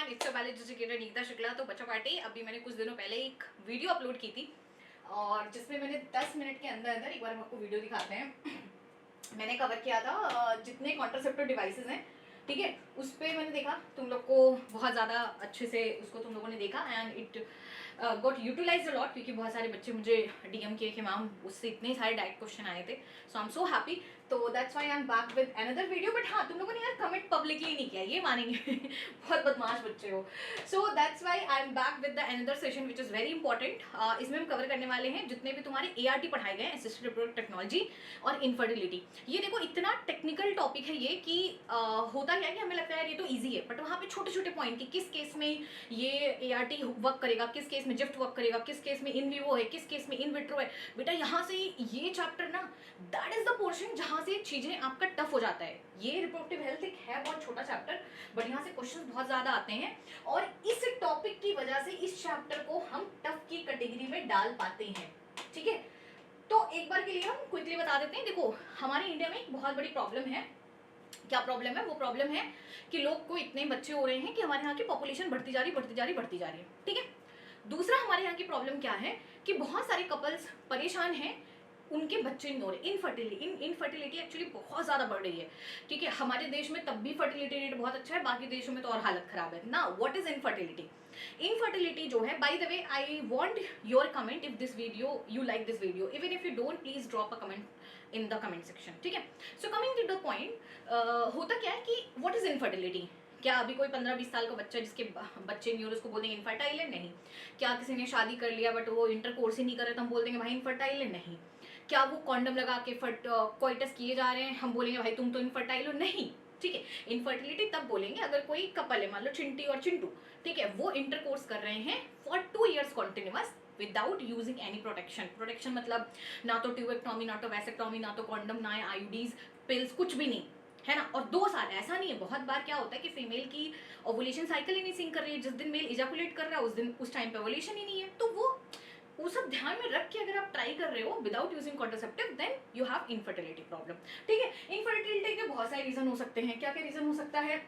Everyone, it's your valid educator Neeta Shukla. तो बच्चा party, अभी मैंने कुछ दिनों पहले एक वीडियो अपलोड की थी और जिसमें मैंने 10 मिनट के अंदर अंदर एक बार हम आपको वीडियो दिखाते हैं। मैंने कवर किया था जितने कॉन्ट्रासेप्टिव डिवाइसेस हैं, ठीक है, उस पर मैंने देखा तुम लोग को बहुत ज़्यादा अच्छे से उसको तुम लोगों ने देखा and it got utilise a lot, क्योंकि बहुत सारे बच्चे मुझे डीएम किए कि मैम उससे इतने सारे डायरेक्ट क्वेश्चन आए थे। सो आई एम सो हैप्पी। तो that's why I am back with another video. But हाँ, तुम लोगों ने यार कमेंट पब्लिकली नहीं किया, ये मानेंगे। बहुत बदमाश बच्चे हो। So that's why I am back with the another session which is very important. इसमें हम कवर करने वाले हैं जितने भी तुम्हारे ART पढ़ाए गए हैं, असिस्टेड रिप्रोडक्टिव टेक्नोलॉजी और इनफर्टिलिटी। ये देखो इतना टेक्निकल टॉपिक है ये कि होता क्या है कि हमें लगता है ये तो ईजी है, बट वहाँ पे छोटे छोटे पॉइंट कि किस केस में ये ART वर्क करेगा, किस केस में जिफ्ट वर्क करेगा, किस केस में इन विवो है, किस केस में इन विट्रो है। बेटा यहाँ से ये चैप्टर ना, दैट इज द पोर्शन जहाँ से चीजें आपका टफ हो जाता है। ये रिप्रोडक्टिव हेल्थ एक है बहुत छोटा चैप्टर, बट यहाँ से क्वेश्चंस बहुत ज्यादा आते हैं और इस टॉपिक की वजह से इस चैप्टर को हम टफ की कैटेगरी में डाल पाते हैं। ठीक है, तो एक बार के लिए हम क्विकली बता देते हैं। देखो, हमारे इंडिया में एक बहुत बड़ी प्रॉब्लम है। क्या प्रॉब्लम है? वो प्रॉब्लम है कि लोग को इतने बच्चे हो रहे हैं कि हमारे यहाँ की पॉपुलेशन बढ़ती जा रही है। ठीक है, दूसरा हमारे यहाँ की प्रॉब्लम क्या है कि बहुत सारे कपल्स परेशान हैं, उनके बच्चे नहीं हो रहे। इनफर्टिलिटी एक्चुअली बहुत ज़्यादा बढ़ रही है। ठीक है, हमारे देश में तब भी फर्टिलिटी रेट बहुत अच्छा है, बाकी देशों में तो और हालत खराब है ना। What is infertility? इनफर्टिलिटी जो है, by the way I want your comment if this video you like this video, even if you don't, please drop a comment in the comment section. ठीक है, so coming to the point, होता क्या है कि what is infertility? क्या अभी कोई 15-20 साल का बच्चा जिसके बच्चे नहीं हो रहे उसको बोल देंगे इनफर्टाइल है? नहीं। क्या किसी ने शादी कर लिया बट वो इंटरकोर्स ही नहीं कर रहे तो हम बोल देंगे भाई इनफर्टाइल है? नहीं। क्या वो कॉन्डम लगा के कोइटस किए जा रहे हैं, हम बोलेंगे भाई तुम तो इनफर्टाइल हो? नहीं। ठीक है, इनफर्टिलिटी तब बोलेंगे अगर कोई कपल है, मान लो चिंटी और चिंटू, ठीक है, वो इंटरकोर्स कर रहे हैं for 2 years continuous without using any protection मतलब ना तो ट्यूबेक्टोमी, ना तो वैसेक्टोमी, ना तो कॉन्डम, ना आईयूडीज, पिल्स, कुछ भी नहीं है ना। और 2 साल, ऐसा नहीं है, बहुत बार क्या होता है कि फीमेल की ओवुलेशन साइकिल ही नहीं सिंक कर रही है, जिस दिन मेल इजैकुलेट कर रहा है उस टाइम पे ओवुलेशन ही नहीं है। तो वो सब ध्यान में रख के अगर आप ट्राई कर रहे हो without using contraceptive, then you have infertility problem. ठीक है, इनफर्टिलिटी के बहुत सारे रीजन हो सकते हैं। क्या क्या रीजन हो सकता है?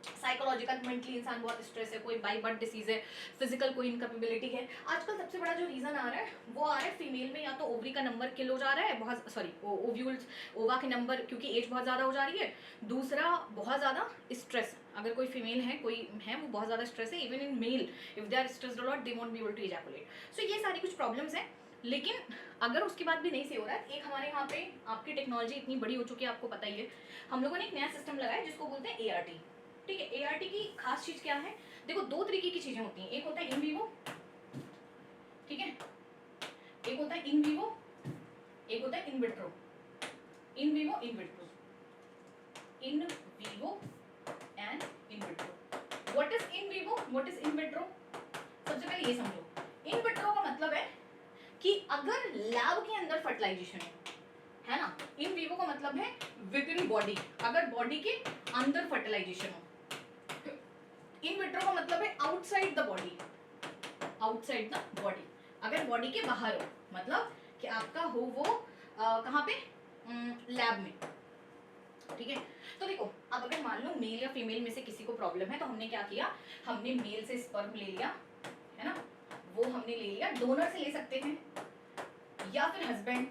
साइकोलॉजिकल, मेंटली इंसान बहुत स्ट्रेस है, कोई बाई बर्थ डिसीज है, फिजिकल कोई इनकैपेबिलिटी है। आजकल सबसे बड़ा जो रीजन आ रहा है वो आ रहा है फीमेल में, या तो ओवरी का नंबर किल हो जा रहा है, बहुत सॉरी ओव्यूल्स, ओवा के नंबर, क्योंकि एज बहुत ज्यादा हो जा रही है। दूसरा बहुत ज्यादा स्ट्रेस, अगर कोई फीमेल है, कोई है, वो बहुत ज्यादा स्ट्रेस है। Even in male if they are stressed a lot they won't be able to ejaculate. So ये सारी कुछ प्रॉब्लम्स हैं। लेकिन अगर उसके बाद भी नहीं सही हो रहा है, एक हमारे यहाँ पे आपकी टेक्नोलॉजी इतनी बड़ी हो चुकी है, आपको पता ही है, हम लोगों ने एक नया सिस्टम लगाया जिसको बोलते हैं ART। ठीक है, ART की खास चीज क्या है? देखो, 2 तरीके की चीजें होती हैं, एक होता है इन विवो, ठीक है, एक होता है इन विवो, एक होता है in vitro. In vivo, in vitro, in vivo and in vitro. What is in vivo, what is in vitro? सबसे पहले ये समझो, इन विट्रो का मतलब है कि अगर लैब के अंदर फर्टिलाइजेशन है ना। इन विवो का मतलब है विद इन बॉडी, अगर बॉडी के अंदर फर्टिलाइजेशन हो। इन विट्रो का मतलब है outside the body, outside the body, अगर बॉडी के बाहर हो, मतलब कि आपका हो वो कहाँ पे? लैब में। ठीक है, तो देखो, अब अगर मान लो मेल या फीमेल में से किसी को प्रॉब्लम है, तो हमने क्या किया, हमने मेल से स्पर्म ले लिया, है ना, वो हमने ले लिया, डोनर से ले सकते हैं या फिर हस्बैंड,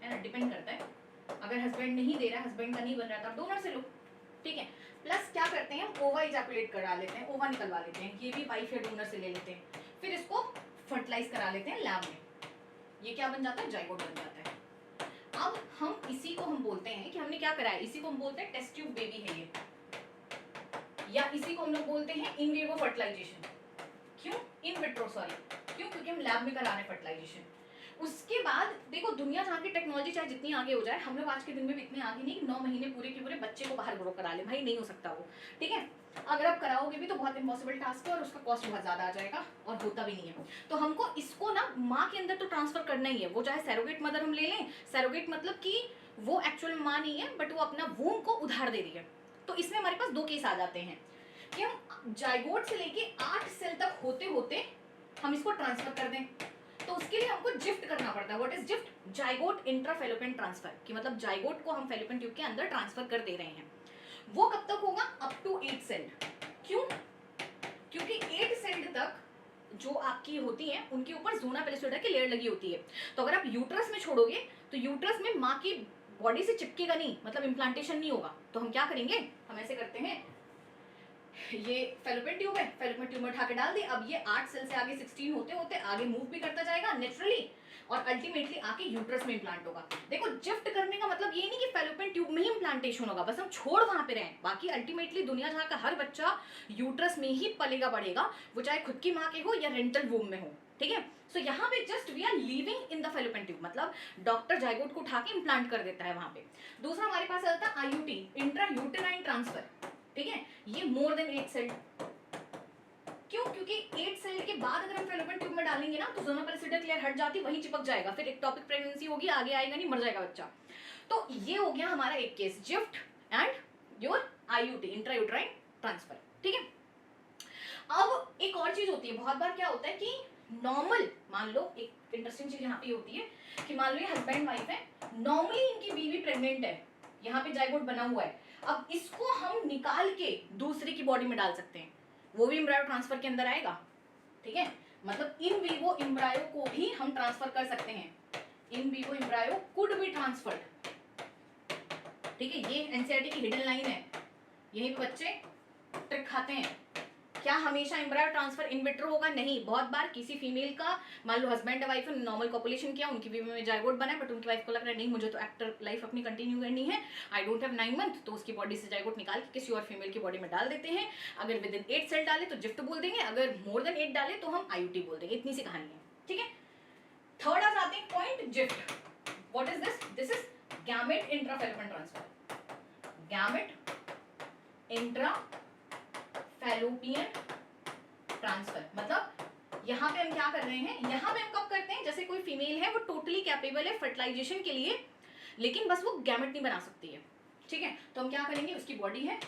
है ना, डिपेंड करता है। अगर हस्बैंड नहीं दे रहा है, हस्बैंड का नहीं बन रहा था, डोनर से लो। ठीक है, प्लस क्या करते हैं, ओवा इजैकुलेट करा लेते हैं, ओवा निकलवा लेते हैं, ये भी वाइफ या डोनर से ले लेते हैं, फिर इसको फर्टिलाइज करा लेते हैं लैब में। ये क्या बन जाता है? जाइगोट बन जाता है। अब हम इसी को हम बोलते हैं कि हमने क्या कराया, इसी को हम बोलते हैं टेस्ट ट्यूब बेबी है ये, या इसी को हम लोग बोलते हैं इन विवो फर्टिलाइजेशन। क्यों इन विट्रो? सॉरी, क्यों? क्योंकि हम लैब में करा रहे हैं फर्टिलाइजेशन। उसके बाद देखो, दुनिया जहाँ की टेक्नोलॉजी चाहे जितनी आगे हो जाए, हम लोग आज के दिन में भी इतने आगे नहीं कि 9 महीने पूरे के पूरे बच्चे को बाहर ग्रो करा ले, भाई नहीं हो सकता वो। ठीक है, अगर आप कराओगे भी तो बहुत इम्पॉसिबल टास्क है और उसका कॉस्ट बहुत ज्यादा आ जाएगा और होता भी नहीं है। तो हमको इसको ना माँ के अंदर तो ट्रांसफर करना ही है, वो चाहे सैरोगेट मदर हम ले लें। सैरोगेट मतलब कि वो एक्चुअल माँ नहीं है, बट वो अपना वूम्ब को उधार दे रही है। तो इसमें हमारे पास 2 केस आ जाते हैं कि हम जाइगोट से लेके 8 सेल तक होते होते हम इसको ट्रांसफर कर दें। तो उसके लिए हमको जिफ्ट करना पड़ता है। What is gift? Zygote intrafallopian transfer, कि मतलब जाइगोट को हम फेलोपियन ट्यूब के अंदर ट्रांसफर कर दे रहे हैं। वो कब तक होगा? Up to 8 cell. क्यों? जो आपकी होती हैं उनके ऊपर ज़ोना पेलिसोइडा की लेयर लगी होती है। तो अगर आप यूट्रस में छोड़ोगे तो यूट्रस में माँ की बॉडी से चिपकेगा नहीं, मतलब इम्प्लांटेशन नहीं होगा। तो हम क्या करेंगे, हम ऐसे करते हैं, ये फेलोपियन ट्यूब है, फेलोपियन ट्यूब में उठा के डाल दी। अब ये 8 सेल से आगे 16 होते होते आगे मूव भी करता जाएगा नेचुरली और अल्टीमेटली आके यूट्रस में इम्प्लांट होगा। देखो जिफ्ट करने का मतलब ये नहीं कि फेलोपियन ट्यूब में ही इम्प्लांटेशन होगा, बस हम छोड़ वहां पे रहें। बाकी अल्टीमेटली दुनिया जहाँ का हर बच्चा यूट्रस में ही पलेगा बढ़ेगा, वो चाहे खुद की माँ के हो या रेंटल वूम में हो, ठीक है। सो यहाँ पे just we are living in the fallopian tube, मतलब डॉक्टर जाइगोट को उठा के इम्प्लांट कर देता है वहां पे। दूसरा हमारे पास आता है आईयूटी, इंट्रा यूटेराइन ट्रांसफर, ठीक है। ये मोर देन 8 सेल, क्यों? क्योंकि 8 सेल के बाद अगर हम फेलोपियन ट्यूब में डालेंगे ना तो ज़ोना पेलिसोइडा की लेयर हट जाती, वहीं चिपक जाएगा, फिर एक्टोपिक प्रेगनेंसी होगी, आगे आएगा नहीं, मर जाएगा बच्चा। तो ये हो गया हमारा एक case, gift and your IUT, intra uterine transfer, ठीक है। अब एक और चीज होती है, बहुत बार क्या होता है कि नॉर्मल, मान लो एक इंटरेस्टिंग चीज यहाँ पे होती है कि मान लो ये हस्बैंड वाइफ है, नॉर्मली इनकी बीवी प्रेग्नेंट है, यहाँ पे जाइगोट बना हुआ है। अब इसको हम निकाल के दूसरे की बॉडी में डाल सकते हैं, वो भी एम्ब्रायो ट्रांसफर के अंदर आएगा, ठीक है। मतलब इन वीवो एम्ब्रायो को भी हम ट्रांसफर कर सकते हैं, in vivo embryo could be transferred, ठीक है। ये एनसीईआरटी की हिडन लाइन है, यही बच्चे ट्रिक खाते हैं। क्या हमेशा एम्ब्रायो ट्रांसफर इन विट्रो होगा? नहीं, बहुत बार किसी फीमेल का, मान लो हस्बैंड वाइफ ने नॉर्मल कॉपुलेशन किया, उनकी बीवी में जाइगोट बना है, बट उनकी वाइफ को लग रहा है नहीं मुझे तो एक्टर लाइफ अपनी कंटिन्यू करनी है, आई डोंट हैव 9 मंथ, तो उसकी बॉडी से जाइगोट निकाल के किसी और फीमेल की बॉडी में डाल देते हैं। अगर विद इन 8 सेल डाले तो जिफ्ट बोल देंगे, अगर मोर देन 8 डाले तो हम आईयूटी बोल देंगे। इतनी सी कहानी है, ठीक है। थर्ड आ जाते हैं point gift. What is this? This is gamete intra fallopian transfer, gamete intra fallopian transfer. मतलब यहाँ पे हम क्या कर रहे हैं, यहाँ पे हम कब करते हैं, जैसे कोई फीमेल है वो टोटली कैपेबल है फर्टिलाइजेशन के लिए, लेकिन बस वो गैमेट नहीं बना सकती है, ठीक है। तो हम क्या करेंगे, उसकी बॉडी है,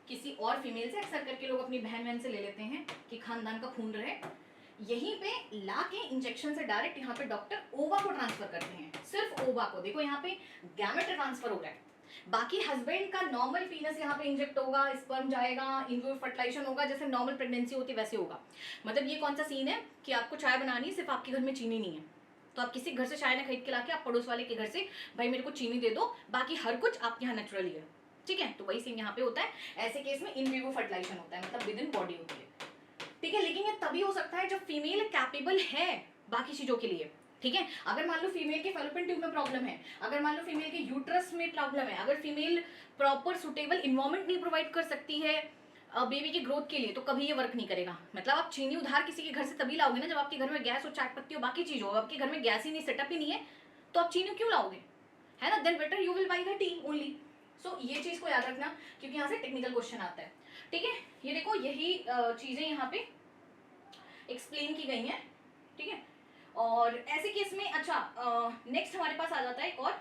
किसी और फीमेल से, अक्सर करके लोग अपनी बहन बहन से ले लेते हैं कि खानदान का खून रहे, यहीं पे ला के इंजेक्शन से डायरेक्ट यहाँ पे डॉक्टर ओवा को ट्रांसफर करते हैं, सिर्फ ओवा को। देखो यहाँ पे गैमेट ट्रांसफर हो रहा है, बाकी हस्बैंड का नॉर्मल पीनस यहाँ पे इंजेक्ट होगा, स्पर्म जाएगा, इनवो फर्टिलाइजेशन होगा, जैसे नॉर्मल प्रेगनेंसी होती है वैसे होगा। मतलब ये कौन सा सीन है कि आपको चाय बनानी, सिर्फ आपके घर में चीनी नहीं है तो आप किसी घर से चाय ना खरीद के लाके आप पड़ोस वाले के घर से भाई मेरे को चीनी दे दो, बाकी हर कुछ आपके यहाँ नेचुरली है, ठीक है। तो वही सीन यहाँ पे होता है। ऐसे केस में इन विवो फर्टिलाइजेशन होता है, मतलब विद इन बॉडी होती है, ठीक है। लेकिन ये तभी हो सकता है जब फीमेल कैपेबल है बाकी चीजों के लिए, ठीक है। अगर मान लो फीमेल के फेलोपियन ट्यूब में प्रॉब्लम है, अगर मान लो फीमेल के यूट्रस में प्रॉब्लम है, अगर फीमेल प्रॉपर सुटेबल इन्वायरमेंट नहीं प्रोवाइड कर सकती है बेबी की ग्रोथ के लिए, तो कभी ये वर्क नहीं करेगा। मतलब आप चीनी उधार किसी के घर से तभी लाओगे ना जब आपके घर में गैस और चाय पत्ती और बाकी चीज हो। आपके घर में गैस ही नहीं, सेटअप ही नहीं है, तो आप चीनी क्यों लाओगे, है ना। Then better you will buy the tea only. So ये चीज को याद रखना, क्योंकि यहाँ से टेक्निकल क्वेश्चन आता है, ठीक है। ये देखो यही चीजें यहाँ पे एक्सप्लेन की गई हैं, ठीक है। और ऐसे केस में अच्छा नेक्स्ट हमारे पास आ जाता है एक और,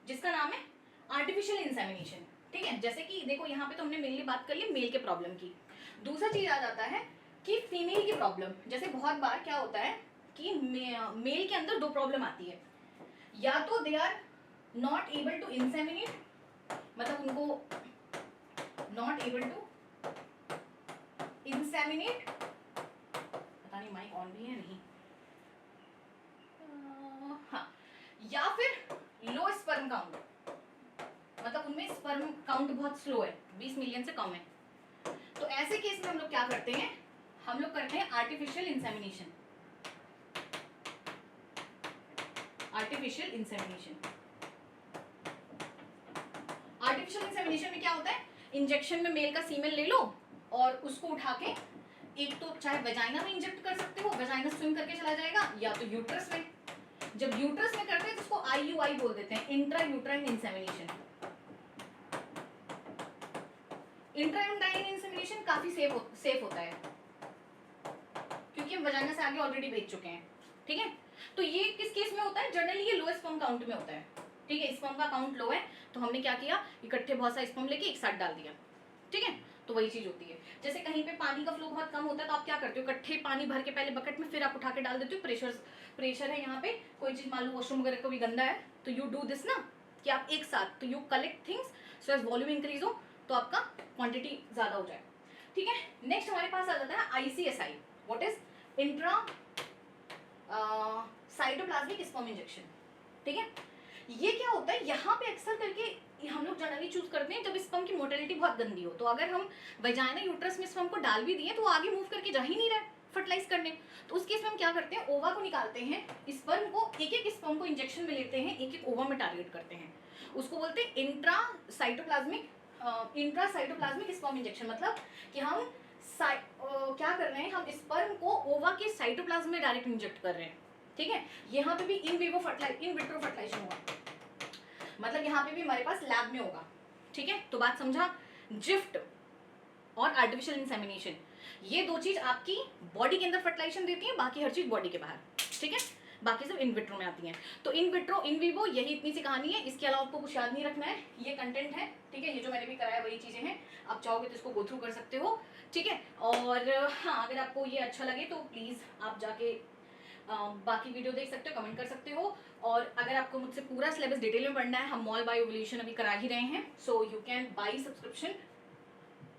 जिसका नाम है आर्टिफिशियल इंसेमिनेशन, ठीक है। जैसे कि देखो यहाँ पे तो हमने मेनली बात कर ली मेल के प्रॉब्लम की। दूसरा चीज आ जाता है कि फीमेल की प्रॉब्लम, जैसे बहुत बार क्या होता है कि मेल के अंदर दो प्रॉब्लम आती है, या तो they are not able to inseminate, मतलब उनको नॉट एबल टू इंसेमिनेट, पता नहीं माइक ऑन भी है नहीं, हाँ, या फिर लो स्पर्म काउंट, मतलब उनमें स्पर्म काउंट बहुत स्लो है, 20 मिलियन से कम है। तो ऐसे केस में हम लोग क्या करते हैं, हम लोग करते हैं artificial insemination. Artificial insemination, artificial insemination में क्या होता है, इंजेक्शन में मेल का सीमेन ले लो और उसको उठा के एक तो चाहे वेजाइना में इंजेक्ट कर सकते हो, वेजाइना स्विम करके चला जाएगा, या तो यूट्रस में। जब यूट्रस में करते हैं तो उसको आईयूआई बोल देते हैं, intra uterine insemination. Intra uterine insemination काफी सेफ होता है, क्योंकि हम वेजाइना से आगे ऑलरेडी भेज चुके हैं, ठीक है। तो ये किस केस में होता है, जनरली ये लो स्पर्म काउंट में होता है, ठीक है। स्पर्म का काउंट लो है तो हमने क्या किया, इकट्ठे बहुत सारे स्पर्म लेके एक साथ डाल दिया, ठीक है। तो वही चीज होती है, जैसे कहीं पे पानी का फ्लो बहुत कम होता है तो आप क्या करते हो, इकट्ठे पानी भर के पहले बकेट में, फिर आप उठा के डाल देते हो। प्रेशर है यहाँ पे, कोई चीज मान लो वॉशरूम वगैरह को भी गंदा है तो यू डू दिस ना, कि आप एक साथ, तो you collect things so as volume increase हो तो आपका क्वांटिटी ज्यादा हो जाए, ठीक है। नेक्स्ट हमारे पास आ जाता है ICSI, what is intra cytoplasmic sperm injection, ठीक है। ये क्या होता है, यहाँ पे अक्सर करके हम लोग जनरली चूज करते हैं जब स्पर्म की मोटिलिटी बहुत गंदी हो। तो अगर हम वजाइना यूट्रस में स्पर्म को डाल भी दिए तो वो आगे मूव करके जा ही नहीं रहा है फर्टिलाइज करने, तो उस केस में हम क्या करते हैं, ओवा को निकालते हैं, स्पर्म को एक एक स्पर्म को इंजेक्शन में लेते हैं, एक एक ओवा में टारगेट करते हैं, उसको बोलते हैं इंट्रा साइटोप्लाज्मिक स्पर्म इंजेक्शन। मतलब कि हम क्या कर रहे हैं, हम स्पर्म को ओवा के साइटोप्लाज्म में डायरेक्ट इंजेक्ट कर रहे हैं, ठीक है। यहाँ पे भी इन विट्रो फर्टिलाइजेशन होगा, मतलब यहाँ पे भी हमारे पास लैब में होगा, ठीक है। तो बात समझा, जिफ्ट और आर्टिफिशियल इंसेमिनेशन, ये दो चीज आपकी बॉडी के अंदर फर्टिलाइजेशन देती है, बाकी हर चीज बॉडी के बाहर, ठीक है। बाकी सब इन विट्रो में आती हैं। तो इन विट्रो इन विवो यही इतनी सी कहानी है, इसके अलावा आपको कुछ याद नहीं रखना है, ये कंटेंट है, ठीक है। ये जो मैंने भी कराया वही चीजें हैं, आप चाहोगे तो इसको गो थ्रू कर सकते हो, ठीक है। और हाँ, अगर आपको ये अच्छा लगे तो प्लीज आप जाके बाकी वीडियो देख सकते हो, कमेंट कर सकते हो। और अगर आपको मुझसे पूरा सिलेबस डिटेल में पढ़ना है, हम मॉल बाय ओव्यूलेशन अभी करा ही रहे हैं, so you can buy subscription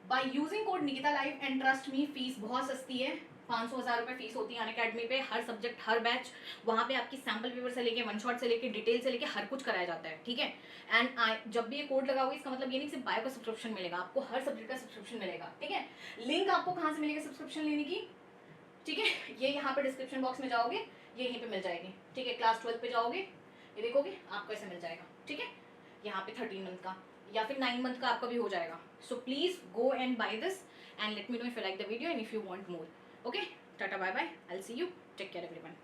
by using code Nikita live and trust me. Fees बहुत सस्ती है, 500,000 रुपये फीस होती है अनअकैडमी पे, हर सब्जेक्ट हर बैच, वहाँ पे आपकी सैम्पल पेपर से लेके वन शॉट से लेके डिटेल से लेके हर कुछ कराया जाता है, ठीक है। एंड जब भी ये कोड लगाओगे इसका मतलब ये नहीं सिर्फ बायो का सब्सक्रिप्शन मिलेगा, आपको हर सब्जेक्ट का सब्सक्रिप्शन मिलेगा, ठीक है। लिंक आपको कहाँ से मिलेगा सब्सक्रिप्शन लेने की, ठीक है, ये यहाँ पे डिस्क्रिप्शन बॉक्स में जाओगे, ये यहीं पे मिल जाएगी, ठीक है। क्लास 12 पे जाओगे, ये देखोगे आपको ऐसे मिल जाएगा, ठीक है। यहाँ पे 13 मंथ का या फिर 9 मंथ का आपका भी हो जाएगा। So please go and buy this and let me know if you like the video and if you want more. Okay, tata bye bye, I will see you, take care everyone.